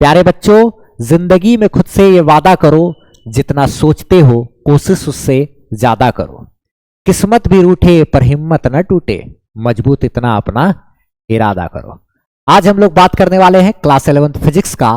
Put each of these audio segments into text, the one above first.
प्यारे बच्चों, जिंदगी में खुद से ये वादा करो, जितना सोचते हो कोशिश उससे ज्यादा करो। किस्मत भी रूठे पर हिम्मत न टूटे, मजबूत इतना अपना इरादा करो। आज हम लोग बात करने वाले हैं क्लास 11th फिजिक्स का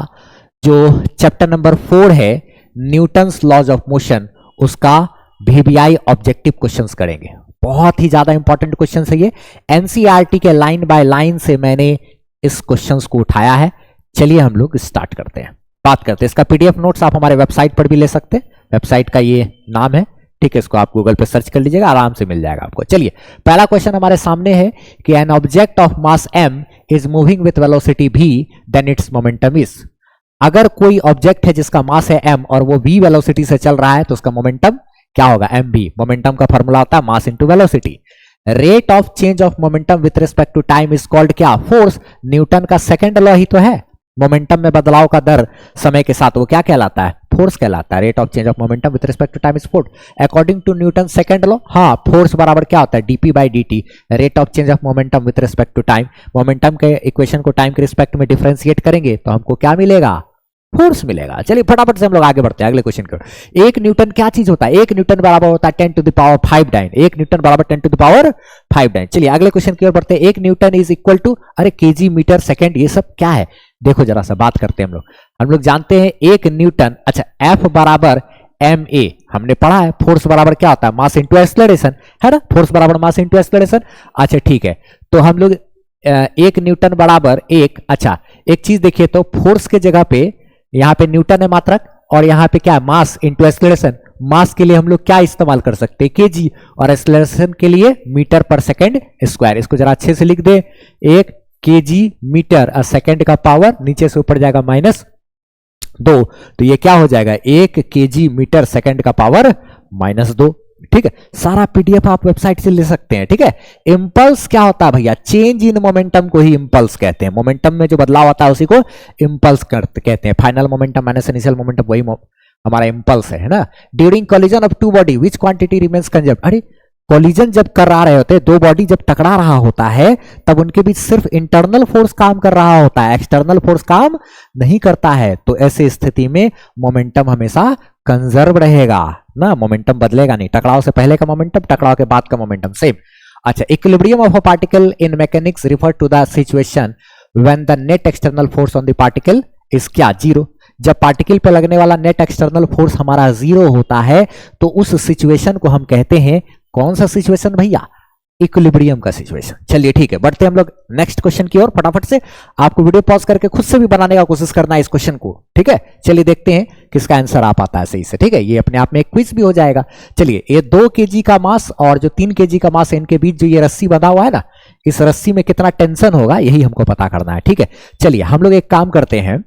जो चैप्टर नंबर 4 है, न्यूटन्स लॉज ऑफ मोशन, उसका वीवीआई ऑब्जेक्टिव क्वेश्चंस करेंगे। बहुत ही ज्यादा इंपॉर्टेंट क्वेश्चन है ये। एनसीईआरटी के लाइन बाय लाइन से मैंने इस क्वेश्चंस को उठाया है। चलिए हम लोग स्टार्ट करते हैं, बात करते हैं। इसका पीडीएफ नोट्स आप हमारे वेबसाइट पर भी ले सकते हैं। वेबसाइट का ये नाम है, ठीक है। इसको आप गूगल पे सर्च कर लीजिएगा, आराम से मिल जाएगा आपको। चलिए, पहला क्वेश्चन हमारे सामने है कि an object of mass m is moving with velocity v then its momentum is. अगर कोई ऑब्जेक्ट है जिसका मास है m और वो v वेलोसिटी से चल रहा है तो उसका मोमेंटम क्या होगा? mv। मोमेंटम का फॉर्मूला होता है mass into velocity. Rate of change of momentum with respect to time is called क्या? फोर्स। न्यूटन का सेकंड लॉ ही तो है, मोमेंटम में बदलाव का दर समय के साथ, वो क्या कहलाता है? फोर्स कहलाता है। Rate of change of momentum with respect to time is force according to Newton second law. हाँ, फोर्स बराबर क्या होता है? DP by dt। Rate of change of momentum with respect to time, momentum के equation को time के respect में differentiate करेंगे तो हमको क्या मिलेगा? फोर्स मिलेगा। चलिए फटाफट से हम लोग आगे बढ़ते हैं अगले क्वेश्चन की। एक न्यूटन क्या चीज होता है? एक न्यूटन बराबर होता है 10 टू द पावर 5 डाइन। एक न्यूटन बराबर 10 टू द पावर 5 डाइन। चलिए अगले क्वेश्चन की ओर बढ़ते हैं। एक न्यूटन इज इक्वल टू, अरे केजी मीटर सेकंड, ये सब क्या है? देखो जरा सा बात करते हैं हम लोग जानते हैं एक न्यूटन, अच्छा एफ बराबर ma हमने पढ़ा है। फोर्स बराबर क्या होता है? मास इंटू एक्सेलरेशन, है ना? फोर्स बराबर मास इंटू एक्सेलरेशन। अच्छा ठीक है, तो हम लोग एक न्यूटन बराबर एक, अच्छा एक चीज देखिए तो फोर्स के जगह पे यहाँ पे न्यूटन है मात्रक और यहाँ पे क्या है? Mass into acceleration. मास के लिए हम लोग क्या इस्तेमाल कर सकते हैं? केजी, और एक्सेलरेशन के लिए मीटर पर सेकंड स्क्वायर। इसको जरा अच्छे से लिख दे, एक केजी मीटर सेकंड का पावर नीचे से ऊपर जाएगा -2, तो ये क्या हो जाएगा? एक केजी मीटर सेकंड का पावर -2। ठीक है, सारा पीडीएफ आप वेबसाइट से ले सकते हैं। ठीक है, इंपल्स क्या होता है भैया? चेंज इन मोमेंटम को ही इंपल्स कहते हैं। मोमेंटम में जो बदलाव आता है उसी को इंपल्स कहते हैं। Final momentum minus initial momentum, वही हमारा इंपल्स है ना। During collision of two body which quantity remains conserved. अरे कोलिजन जब कर रहे होते हैं, दो बॉडी जब टकरा रहा होता है तब उनके बीच सिर्फ इंटरनल फोर्स काम कर रहा होता है, एक्सटर्नल फोर्स काम नहीं करता है। तो ऐसी स्थिति में मोमेंटम हमेशा कंजर्व रहेगा ना, मोमेंटम बदलेगा नहीं। टकराव से पहले का मोमेंटम, टकराव के बाद का मोमेंटम सेम। अच्छा, equilibrium of a particle in mechanics refer to the situation when the net external force on the particle is क्या? 0। जब पार्टिकल पे लगने वाला नेट एक्सटर्नल फोर्स हमारा 0 होता है तो उस सिचुएशन को हम कहते हैं, कौन सा सिचुएशन भैया? इक्विलिब्रियम का सिचुएशन। चलिए ठीक है, बढ़ते हम लोग नेक्स्ट क्वेश्चन की ओर। फटाफट से आपको वीडियो पॉज करके खुद से भी बनाने का कोशिश करना है इस क्वेश्चन को। ठीक है, चलिए देखते हैं किसका आंसर आ पाता है सही से। ठीक है, ये अपने आप में एक क्विज भी हो जाएगा। चलिए, ये 2 केजी का मास और जो 3 केजी का मास है, इनके बीच जो ये रस्सी बंधा हुआ है ना, इस रस्सी में कितना टेंशन होगा यही हमको पता करना है। ठीक है, चलिए हम लोग एक काम करते हैं,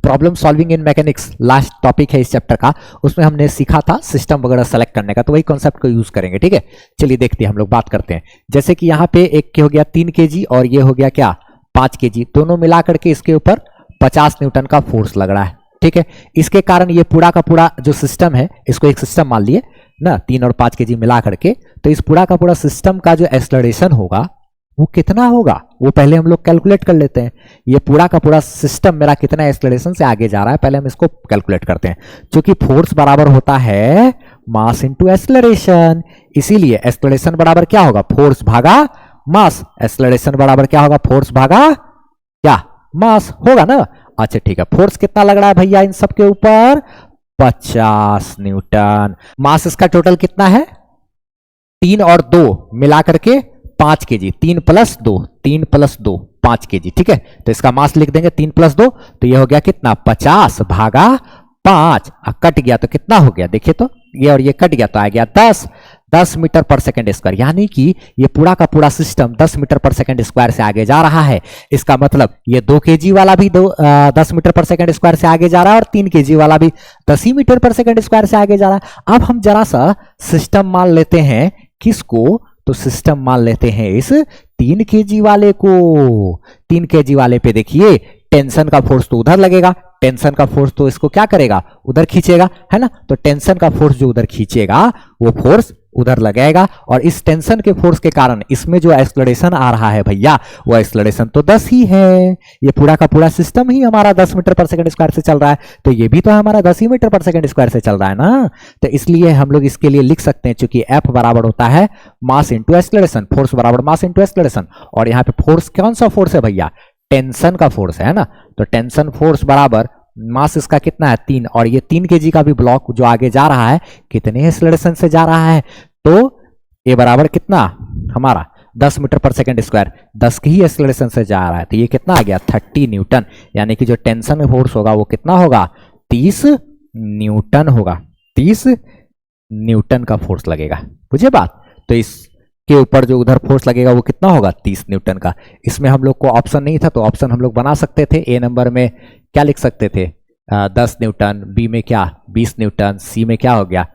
problem solving in mechanics last topic है इस चैप्टर का, उसमें हमने सीखा था सिस्टम वगैरह सेलेक्ट करने का, तो वही कॉन्सेप्ट को यूज करेंगे। ठीक है, चलिए देखते हैं, हम लोग बात करते हैं। जैसे कि यहाँ पे एक हो गया 3 केजी और ये हो गया क्या? 5 केजी, दोनों मिला करके इसके ऊपर 50 न्यूटन का फोर्स लग रहा है। ठीक है, इसके कारण ये पूरा का पूरा जो सिस्टम है, इसको एक सिस्टम मान लिए ना, 3 और 5 केजी मिला करके, तो इस पूरा का पूरा सिस्टम का जो एक्सेलरेशन होगा वो कितना होगा वो पहले हम लोग कैलकुलेट कर लेते हैं। ये पूरा का पूरा सिस्टम मेरा कितना एक्सेलरेशन से आगे जा रहा है, पहले हम इसको कैलकुलेट करते हैं। क्योंकि फोर्स बराबर होता है मास इनटू एक्सेलरेशन, इसीलिए एक्सेलरेशन बराबर क्या होगा? फोर्स भागा मास। एक्सेलरेशन बराबर क्या होगा? फोर्स भागा क्या? मास होगा ना। अच्छा ठीक है, फोर्स कितना लग रहा है भैया इन सब के ऊपर? 50 न्यूटन। मास इसका टोटल कितना है? 3 और 2 मिला करके 5 केजी। 3 + 2, 3 + 2 5 केजी। ठीक है, तो इसका मास लिख देंगे 3 + 2, तो ये हो गया कितना? 50 भागा 5। कट गया तो कितना हो गया? देखिए तो ये और ये कट गया तो आ गया 10 मीटर पर सेकंड स्क्वायर। यानी कि ये पूरा का पूरा सिस्टम 10 मीटर पर सेकंड स्क्वायर से आगे जा रहा है। इसका मतलब ये 2 केजी वाला भी 10 मीटर पर सेकंड स्क्वायर से आगे जा रहा है और 3 केजी वाला भी 10 ही मीटर पर सेकंड स्क्वायर से आगे जा रहा है। अब हम जरा सा सिस्टम मान लेते हैं, किसको? तो सिस्टम मान लेते हैं इस 3 केजी वाले को। 3 केजी वाले पे देखिए टेंशन का फोर्स तो उधर लगेगा, टेंशन का फोर्स तो इसको क्या करेगा? उधर खींचेगा, है ना। तो टेंशन का फोर्स जो उधर खींचेगा वो फोर्स उधर लगाएगा और इस टेंशन के फोर्स के कारण इसमें जो एक्सलरेशन आ रहा है भैया वो एक्सलरेशन तो 10 ही है। ये पूरा का पूरा सिस्टम ही हमारा 10 मीटर पर सेकंड स्क्वायर से चल रहा है, तो ये भी तो हमारा 10 ही मीटर पर सेकंड स्क्वायर से चल रहा है ना। तो इसलिए हम लोग इसके लिए लिख सकते हैं, चूंकि F बराबर होता है मास इंटू एक्सलरेशन, फोर्स बराबर मास इंटू एक्सलरेशन, और यहाँ पे फोर्स कौन सा फोर्स है भैया, टेंशन का फोर्स है ना। तो टेंशन फोर्स बराबर मास इसका कितना है 3, और ये 3 kg का भी ब्लॉक जो आगे जा रहा है कितने एक्सलरेशन से जा रहा है, तो ये बराबर कितना हमारा 10 मीटर पर सेकंड स्क्वायर, 10 की ही एक्सलरेशन से जा रहा है, तो ये कितना आ गया 30 न्यूटन। यानी कि जो टेंशन फोर्स होगा वो कितना होगा 30 न्यूटन होगा, 30 न्यूटन का फोर्स लगेगा, बुझे बात। तो इसके ऊपर जो उधर फोर्स लगेगा वो कितना होगा 30 न्यूटन का। इसमें हम लोग को ऑप्शन नहीं था तो ऑप्शन हम लोग बना सकते थे। ए नंबर में क्या लिख सकते थे 10 न्यूटन, बी में क्या 20 न्यूटन, सी में क्या हो गया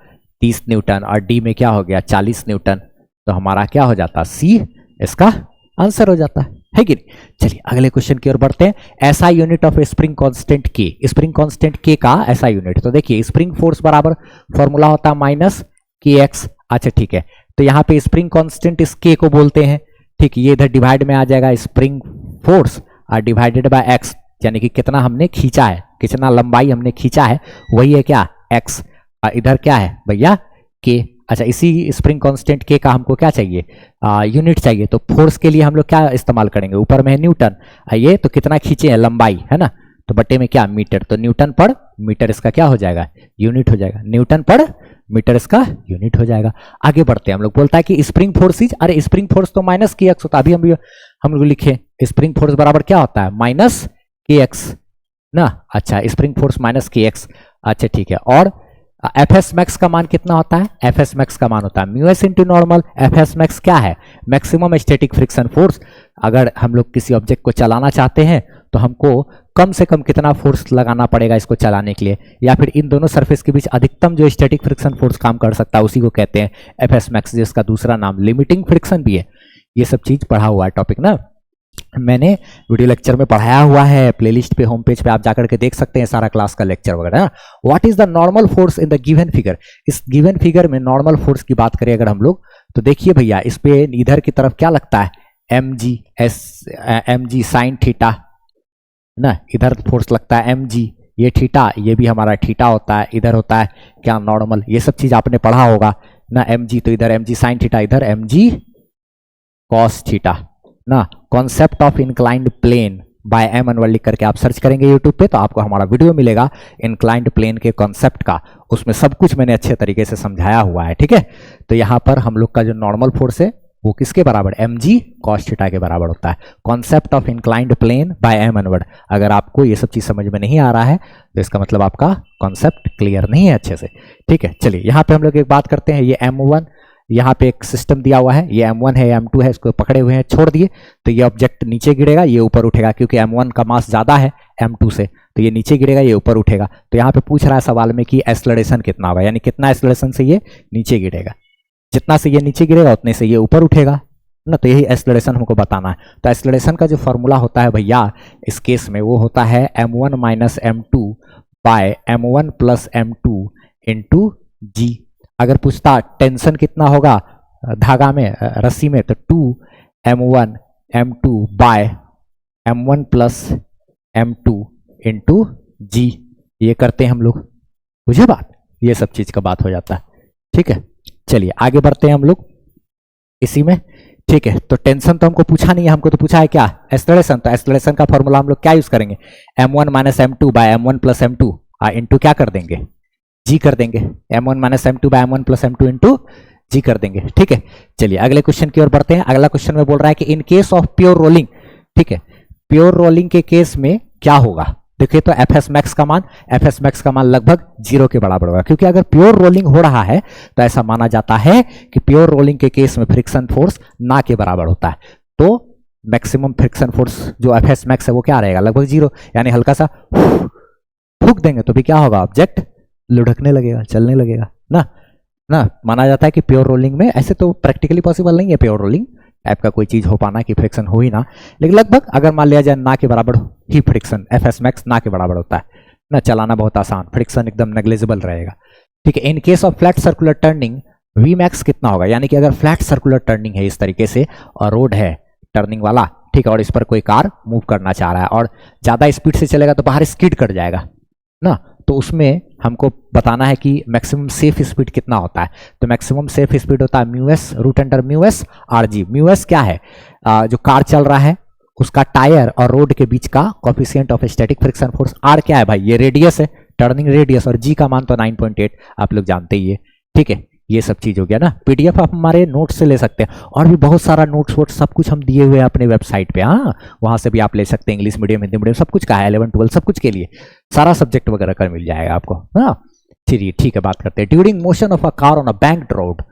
30 न्यूटन और डी में क्या हो गया 40 न्यूटन। तो हमारा क्या हो जाता सी इसका आंसर हो जाता है कि नहीं। चलिए अगले क्वेश्चन की ओर बढ़ते हैं। ऐसा यूनिट ऑफ स्प्रिंग कांस्टेंट के, स्प्रिंग कांस्टेंट के का ऐसा यूनिट, तो देखिए स्प्रिंग फोर्स बराबर फॉर्मूला होता है माइनस के एक्स। अच्छा ठीक है, तो यहाँ पे स्प्रिंग कांस्टेंट इस के को बोलते हैं, ठीक, ये इधर डिवाइड में आ जाएगा स्प्रिंग फोर्स और डिवाइडेड बाय एक्स, यानी कि कितना हमने खींचा है, कितना लंबाई हमने खींचा है वही है क्या एक्स, इधर क्या है भैया के। अच्छा इसी स्प्रिंग कांस्टेंट के का हमको क्या चाहिए यूनिट चाहिए, तो फोर्स के लिए हम लोग क्या इस्तेमाल करेंगे, ऊपर में है न्यूटन, ये तो कितना खींचे हैं लंबाई है ना, तो बट्टे में क्या मीटर, तो न्यूटन पर मीटर इसका क्या हो जाएगा यूनिट हो जाएगा, न्यूटन पर मीटर इसका यूनिट हो जाएगा। आगे बढ़ते हैं, हम लोग बोलता है कि स्प्रिंग फोर्स इज, अरे स्प्रिंग फोर्स तो माइनस के एक्स होता है, अभी हम लोग लिखे स्प्रिंग फोर्स बराबर क्या होता है माइनस के एक्स ना। अच्छा स्प्रिंग फोर्स माइनस के एक्स, अच्छा ठीक है। और एफ एस मैक्स का मान कितना होता है, एफ एस मैक्स का मान होता है mu S into normal. F S max क्या है, मैक्सिमम स्टैटिक फ्रिक्शन फोर्स। अगर हम लोग किसी ऑब्जेक्ट को चलाना चाहते हैं तो हमको कम से कम कितना फोर्स लगाना पड़ेगा इसको चलाने के लिए, या फिर इन दोनों सरफेस के बीच अधिकतम जो स्टैटिक फ्रिक्शन फोर्स काम कर सकता है उसी को कहते हैं एफ एस मैक्स, जिसका दूसरा नाम लिमिटिंग फ्रिक्शन भी है। ये सब चीज पढ़ा हुआ है टॉपिक ना, मैंने वीडियो लेक्चर में पढ़ाया हुआ है, प्लेलिस्ट पे होम पेज पे आप जाकर के देख सकते हैं सारा क्लास का लेक्चर वगैरह। What is the normal force in the given figure, इस गिवन फिगर में नॉर्मल फोर्स की बात करें अगर हम लोग, तो देखिए भैया इस पे इधर की तरफ क्या लगता है एम जी साइन थीटा ना, इधर फोर्स लगता है एम जी, ये थीटा, ये भी हमारा थीटा होता है, इधर होता है क्या नॉर्मल, ये सब चीज आपने पढ़ा होगा ना। एम जी तो इधर एम जी साइन थीटा, इधर एम जी कॉस थीटा ना। Concept of inclined plane by M Anwar लिख करके आप सर्च करेंगे यूट्यूब पे तो आपको हमारा वीडियो मिलेगा इंक्लाइंड प्लेन के कॉन्सेप्ट का, उसमें सब कुछ मैंने अच्छे तरीके से समझाया हुआ है, ठीक है। तो यहाँ पर हम लोग का जो नॉर्मल फोर्स है वो किसके बराबर, एम जी कॉस थीटा के बराबर होता है। Concept of inclined plane by M Anwar, अगर आपको ये सब चीज समझ में नहीं आ रहा है तो इसका मतलब आपका कॉन्सेप्ट क्लियर नहीं है अच्छे से, ठीक है। चलिए यहाँ पे हम लोग एक बात करते हैं, ये M1 यहाँ पे एक सिस्टम दिया हुआ है, ये M1 है M2 है, इसको पकड़े हुए हैं छोड़ दिए, तो ये ऑब्जेक्ट नीचे गिरेगा ये ऊपर उठेगा, क्योंकि M1 का मास ज्यादा है M2 से, तो ये नीचे गिरेगा ये ऊपर उठेगा। तो यहाँ पे पूछ रहा है सवाल में कि एक्सेलरेशन कितना होगा, यानी कितना एक्सेलरेशन से ये नीचे गिरेगा, जितना से ये नीचे गिरेगा उतने से ये ऊपर उठेगा ना, तो यही एक्सेलरेशन हमको बताना है। तो एक्सेलरेशन का जो फॉर्मूला होता है भैया इस केस में वो होता है m1 minus m2 by m1 plus m2 into g. अगर पूछता टेंशन कितना होगा धागा में रस्सी में, तो 2m1 m2 by m1 plus m2 into जी, ये करते हैं हम लोग, बुझे बात, ये सब चीज का बात हो जाता है, ठीक है। चलिए आगे बढ़ते हैं हम लोग इसी में, ठीक है। तो टेंशन तो हमको पूछा नहीं है, हमको तो पूछा है क्या एक्सेलरेशन, तो एक्सेलरेशन का फॉर्मूला हम लोग क्या यूज करेंगे m1 minus m2 by m1 plus m2 into क्या कर देंगे जी कर देंगे, m1 minus m2 by m1 plus m2 into g कर देंगे, ठीक है। चलिए अगले क्वेश्चन की ओर बढ़ते हैं। अगला क्वेश्चन में बोल रहा है कि इन केस ऑफ प्योर रोलिंग, ठीक है, प्योर रोलिंग के केस में क्या होगा, देखिए तो एफ एस मैक्स का मान लगभग 0 के बराबर होगा, क्योंकि अगर प्योर रोलिंग हो रहा है तो ऐसा माना जाता है कि प्योर रोलिंग के केस में फ्रिक्शन फोर्स ना के बराबर होता है, तो मैक्सिमम फ्रिक्शन फोर्स जो एफ एस मैक्स है वो क्या रहेगा लगभग 0, यानी हल्का सा फूंक देंगे तो भी क्या होगा ऑब्जेक्ट लुढ़कने लगेगा, चलने लगेगा ना माना जाता है कि प्योर रोलिंग में, ऐसे तो प्रैक्टिकली पॉसिबल नहीं है प्योर रोलिंग टाइप का कोई चीज हो पाना कि फ्रिक्शन हो ही ना, लेकिन लगभग अगर मान लिया जाए ना के बराबर ही फ्रिक्शन एफ एस मैक्स ना के बराबर होता है ना, चलाना बहुत आसान, फ्रिक्शन एकदम नेग्लिजिबल रहेगा, ठीक है। In case of flat circular turning V max कितना होगा, यानी कि अगर फ्लैट सर्कुलर टर्निंग है इस तरीके से और रोड है टर्निंग वाला, ठीक है, और इस पर कोई कार मूव करना चाह रहा है और ज़्यादा स्पीड से चलेगा तो बाहर स्किड कर जाएगा ना, तो उसमें हमको बताना है कि मैक्सिमम सेफ स्पीड कितना होता है। तो मैक्सिमम सेफ स्पीड होता है mu S root under mu S R G. Mu S क्या है, जो कार चल रहा है उसका टायर और रोड के बीच का coefficient of static friction force. R क्या है भाई, ये रेडियस है, टर्निंग रेडियस, और जी का मान तो 9.8 आप लोग जानते ही है, ठीक है। ये सब चीज हो गया ना। पीडीएफ आप हमारे नोट्स से ले सकते हैं, और भी बहुत सारा नोट्स वोट्स सब कुछ हम दिए हुए हैं अपने वेबसाइट पे, हाँ, वहां से भी आप ले सकते हैं। इंग्लिश मीडियम, हिंदी मीडियम, सब कुछ का है, 11 12 सब कुछ के लिए सारा सब्जेक्ट वगैरह का मिल जाएगा आपको, हाँ। चलिए ठीक है, बात करते हैं during motion of a car on a banked road.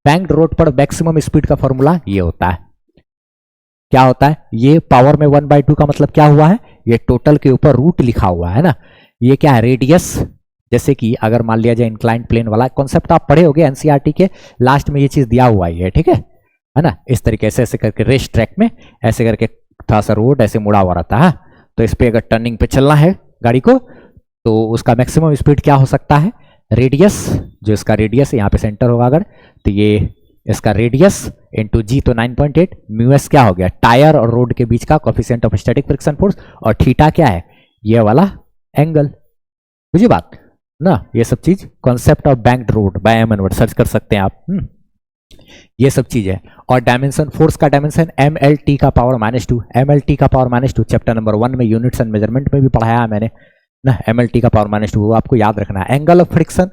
Banked road पर मैक्सिमम स्पीड का फॉर्मूला ये होता है, क्या होता है, ये पावर में 1/2 का मतलब क्या हुआ है, ये टोटल के ऊपर रूट लिखा हुआ है ना। ये क्या है, रेडियस, जैसे कि अगर मान लिया जाए इंक्लाइंड प्लेन वाला कॉन्सेप्ट आप पढ़े होगे एनसीईआरटी के लास्ट में, ये चीज दिया हुआ है, ठीक है ना। इस तरीके से ऐसे करके रेस ट्रैक में ऐसे करके थोड़ा सा रोड ऐसे मुड़ा हुआ रहता है, तो इस पे अगर टर्निंग पे चलना है गाड़ी को तो उसका मैक्सिमम स्पीड क्या हो सकता है, रेडियस, जो इसका रेडियस यहाँ पे सेंटर होगा अगर, तो ये इसका रेडियस इंटू जी, तो 9.8। म्यू एस क्या हो गया, टायर और रोड के बीच का coefficient of static friction force, और थीटा क्या है, ये वाला एंगल, बुझी बात ना। ये सब चीज concept of banked road by M Anwar search कर सकते हैं आप, ये सब चीज है। और डायमेंशन, फोर्स का डायमेंशन एम एल टी का पावर -2, एम एल टी का पावर -2 चैप्टर नंबर 1 में यूनिट्स एंड मेजरमेंट में भी पढ़ाया है मैंने ना। एम एल टी का पावर -2 वो आपको याद रखना है। एंगल ऑफ फ्रिक्शन,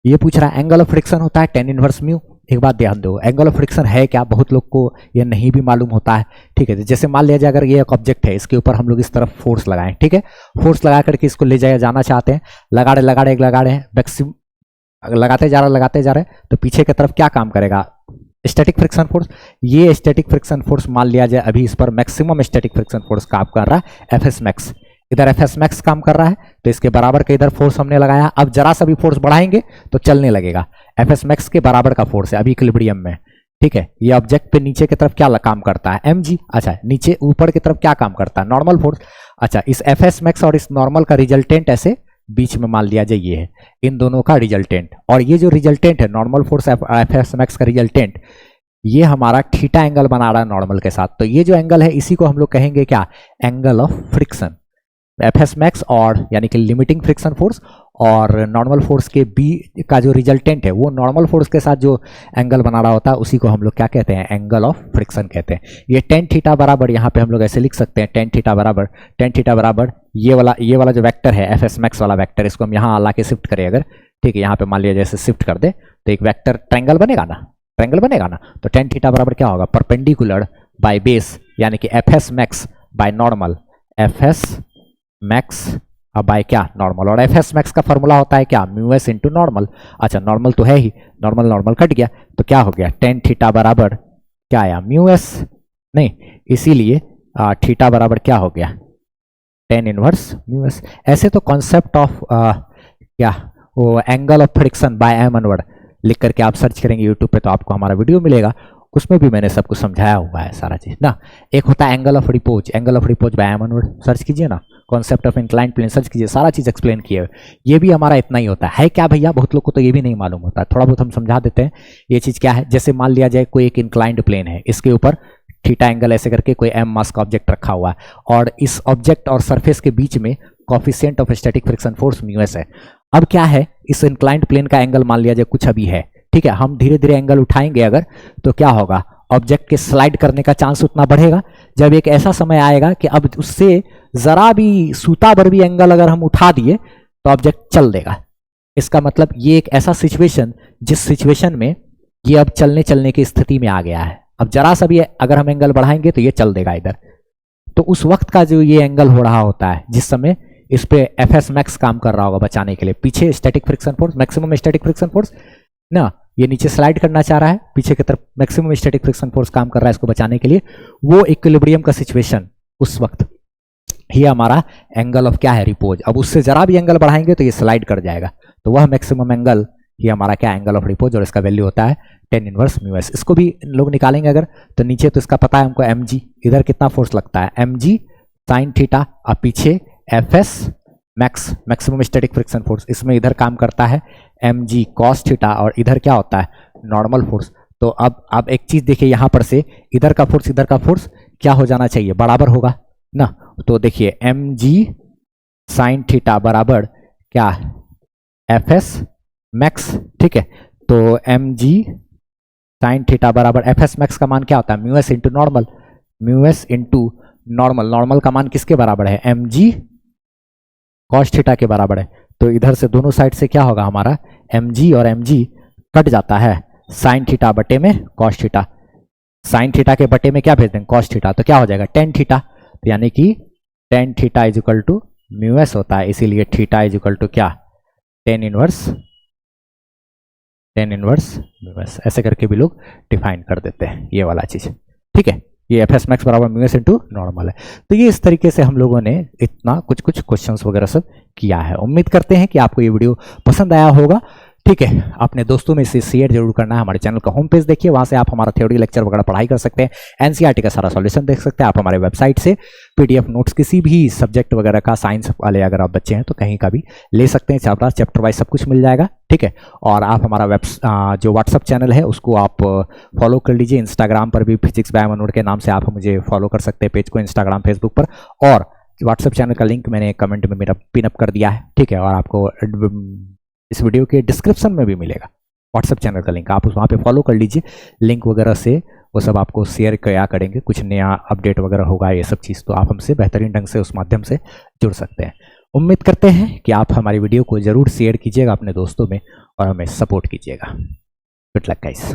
ये पूछ रहा है, एंगल ऑफ फ्रिक्शन होता है tan इनवर्स म्यू। एक बात ध्यान दो, एंगल ऑफ फ्रिक्शन है क्या, बहुत लोग को ये नहीं भी मालूम होता है, ठीक है। जैसे मान लिया जाए अगर ये एक ऑब्जेक्ट है, इसके ऊपर हम लोग इस तरफ फोर्स लगाएं, ठीक है, फोर्स लगा करके इसको ले जाना चाहते हैं, लगा रहे मैक्सिमम लगाते जा रहे, तो पीछे की तरफ क्या काम करेगा, स्टैटिक फ्रिक्शन फोर्स। ये स्टैटिक फ्रिक्शन फोर्स मान लिया जाए अभी इस पर मैक्सिमम स्टैटिक फ्रिक्शन फोर्स काम कर रहा है एफ एस मैक्स, इधर एफ एस मैक्स काम कर रहा है, तो इसके बराबर का इधर फोर्स हमने लगाया। अब जरा सा भी फोर्स बढ़ाएंगे तो चलने लगेगा, एफ एस मैक्स के बराबर का फोर्स है अभी इक्विलिब्रियम में, ठीक है। ये ऑब्जेक्ट पे नीचे की तरफ क्या काम करता है, एम जी। अच्छा, नीचे ऊपर की तरफ क्या काम करता है, नॉर्मल फोर्स। अच्छा, इस एफ एस मैक्स और इस नॉर्मल का रिजल्टेंट ऐसे बीच में मान लिया जाए ये है, इन दोनों का रिजल्टेंट, और ये जो रिजल्टेंट है normal force F S max का रिजल्टेंट, ये हमारा थीटा एंगल बना रहा है नॉर्मल के साथ। तो ये जो एंगल है इसी को हम लोग कहेंगे क्या, angle of friction. F S max और यानी कि लिमिटिंग फ्रिक्शन फोर्स और नॉर्मल फोर्स के बी का जो रिजल्टेंट है वो नॉर्मल फोर्स के साथ जो एंगल बना रहा होता है उसी को हम लोग क्या कहते हैं, एंगल ऑफ फ्रिक्शन कहते हैं। ये टेन थीटा बराबर, यहाँ पे हम लोग ऐसे लिख सकते हैं, टेन थीटा बराबर ये वाला जो वेक्टर है एफ एस मैक्स वाला वेक्टर, इसको हम यहाँ ला के शिफ्ट करें अगर, ठीक है, यहाँ पे मान लिया जैसे शिफ्ट कर दे तो एक वेक्टर ट्रायंगल बनेगा ना, तो टेन थीटा बराबर क्या होगा, परपेंडिकुलर बाय बेस, यानी कि F S max by normal, F S max अब बाय क्या, नॉर्मल। और एफ एस मैक्स का फॉर्मूला होता है क्या, म्यू एस इंटू नॉर्मल। अच्छा, नॉर्मल तो है ही, नॉर्मल कट गया तो क्या हो गया, टेन थीटा बराबर क्या आया, म्यू एस नहीं, इसीलिए थीटा बराबर क्या हो गया, टेन इनवर्स म्यू एस। ऐसे तो कॉन्सेप्ट ऑफ क्या वो angle of friction by M inward लिख करके आप सर्च करेंगे यूट्यूब पे तो आपको हमारा वीडियो मिलेगा, उसमें भी मैंने सब कुछ समझाया हुआ है सारा चीज ना। एक होता है angle of repose by M Anwar, search कीजिए ना, concept of inclined plane search कीजिए, सारा चीज एक्सप्लेन किए हुए। ये भी हमारा इतना ही होता है क्या भैया, बहुत लोग को तो ये भी नहीं मालूम होता है, थोड़ा बहुत हम समझा देते हैं। ये चीज क्या है, जैसे मान लिया जाए कोई एक इंक्लाइंड प्लेन है, इसके ऊपर थीटा एंगल ऐसे करके कोई एम मास का ऑब्जेक्ट रखा हुआ है, और इस ऑब्जेक्ट और सरफेस के बीच में coefficient of static friction force mu S है। अब क्या है, इस इंक्लाइंड प्लेन का एंगल मान लिया जाए कुछ अभी है, ठीक है, हम धीरे धीरे एंगल उठाएंगे अगर, तो क्या होगा, ऑब्जेक्ट के स्लाइड करने का चांस उतना बढ़ेगा। जब एक ऐसा समय आएगा कि अब उससे जरा भी सूता भर भी एंगल अगर हम उठा दिए तो ऑब्जेक्ट चल देगा। इसका मतलब ये एक ऐसा सिचुएशन, जिस सिचुएशन में ये अब चलने की स्थिति में आ गया है, अब जरा सा भी अगर हम एंगल बढ़ाएंगे तो ये चल देगा इधर। तो उस वक्त का जो ये एंगल हो रहा होता है, जिस समय इस पे एफ एस मैक्स काम कर रहा होगा बचाने के लिए, पीछे static friction force, maximum static friction force ना, ये नीचे स्लाइड करना चाह रहा है, पीछे की तरफ मैक्सिमम स्टैटिक फ्रिक्शन फोर्स काम कर रहा है इसको बचाने के लिए, वो इक्विलिब्रियम का सिचुएशन उस वक्त ही हमारा एंगल ऑफ क्या है, रिपोज। अब उससे जरा भी एंगल बढ़ाएंगे तो ये स्लाइड कर जाएगा, तो वह मैक्सिमम एंगल ही हमारा क्या, एंगल ऑफ रिपोज, और इसका वैल्यू होता है टेन इनवर्स म्यू एस। इसको भी लोग निकालेंगे अगर, तो नीचे तो इसका पता है हमको एम जी, इधर कितना फोर्स लगता है एम जी साइन थीटा, और पीछे F S max maximum static friction force, इसमें इधर काम करता है एम जी कॉस थीटा, और इधर क्या होता है नॉर्मल फोर्स। तो अब एक चीज देखिए, यहां पर से इधर का फोर्स इधर का फोर्स क्या हो जाना चाहिए, बराबर होगा ना। तो देखिए एम जी साइन थीटा बराबर क्या, एफ एस मैक्स, ठीक है। तो एम जी साइन थीटा बराबर एफ एस मैक्स का मान क्या होता है, mu S into normal, mu S into normal. Normal का मान किसके बराबर है, एम जी कॉस थीटा के बराबर है। तो इधर से दोनों साइड से क्या होगा हमारा, एम जी और एम जी कट जाता है, साइन थीटा बटे में कॉस थीटा, साइन थीटा के बटे में क्या भेज देंगे, कॉस थीटा, तो क्या हो जाएगा टेन थीटा। तो यानी कि tan theta is equal to mu S होता है, इसीलिए थीटा इज इक्वल टू क्या, टेन इनवर्स म्यू एस। ऐसे करके भी लोग डिफाइन कर देते हैं ये वाला चीज, ठीक है। ये एफ एस मैक्स बराबर म्यू एस इंटू नॉर्मल है। तो ये इस तरीके से हम लोगों ने इतना कुछ क्वेश्चंस वगैरह सब किया है। उम्मीद करते हैं कि आपको ये वीडियो पसंद आया होगा, ठीक है। अपने दोस्तों में इसे शेयर जरूर करना है। हमारे चैनल का होम पेज देखिए, वहां से आप हमारा थ्योरी लेक्चर वगैरह पढ़ाई कर सकते हैं, एनसीईआरटी का सारा सॉल्यूशन देख सकते हैं। आप हमारे वेबसाइट से पीडीएफ नोट्स किसी भी सब्जेक्ट वगैरह का, साइंस वाले अगर आप बच्चे हैं तो कहीं का भी ले सकते हैं, चैप्टर वाइज सब कुछ मिल जाएगा, ठीक है। और आप हमारा जो व्हाट्सअप चैनल है उसको आप फॉलो कर लीजिए। इंस्टाग्राम पर भी फिजिक्स बाय मनोज के नाम से आप मुझे फॉलो कर सकते हैं, पेज को इंस्टाग्राम फेसबुक पर। और व्हाट्सएप चैनल का लिंक मैंने कमेंट में मेरा पिनअप कर दिया है, ठीक है। और आपको इस वीडियो के डिस्क्रिप्शन में भी मिलेगा व्हाट्सएप चैनल का लिंक, आप उस वहाँ पे फॉलो कर लीजिए। लिंक वगैरह से वो सब आपको शेयर किया करेंगे, कुछ नया अपडेट वगैरह होगा ये सब चीज़, तो आप हमसे बेहतरीन ढंग से उस माध्यम से जुड़ सकते हैं। उम्मीद करते हैं कि आप हमारी वीडियो को ज़रूर शेयर कीजिएगा अपने दोस्तों में और हमें सपोर्ट कीजिएगा। Good luck guys.